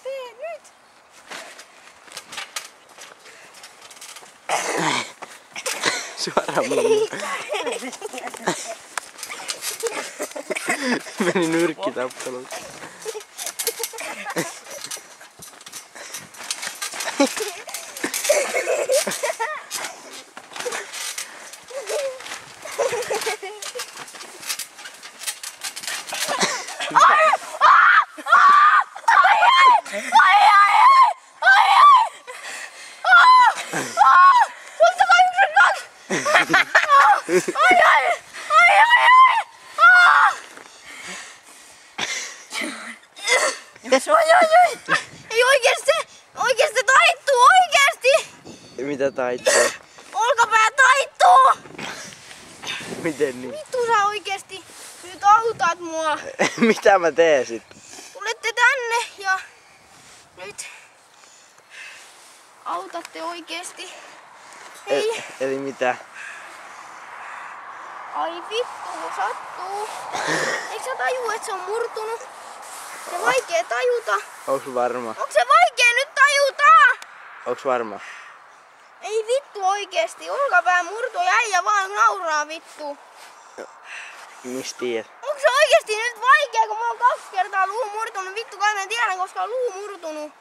Tee nyt! Suoraan mulle. Meni nyrkkitappeluun. Ei oikeesti taittuu oikeesti! Mitä taittuu? Olkapää taittuu! Miten niin? Vittu sä oikeesti nyt autat mua. Mitä mä teen sit? Tulette tänne ja nyt autatte oikeesti. Hei. Eli mitä? Ai vittu, sattuu. Eikö sä tajuu, että se on murtunut? Se vaikee tajuta. Onks varma? Onko se vaikee nyt tajuta? Onks varma? Ei vittu oikeesti, olkapää murtu ja äijä vaan nauraa vittu. Mistä tiedät? Onko se oikeesti nyt vaikea, kun mä oon 2 kertaa luu murtunut? Vittu kai mä tiedän, koska on luu murtunut.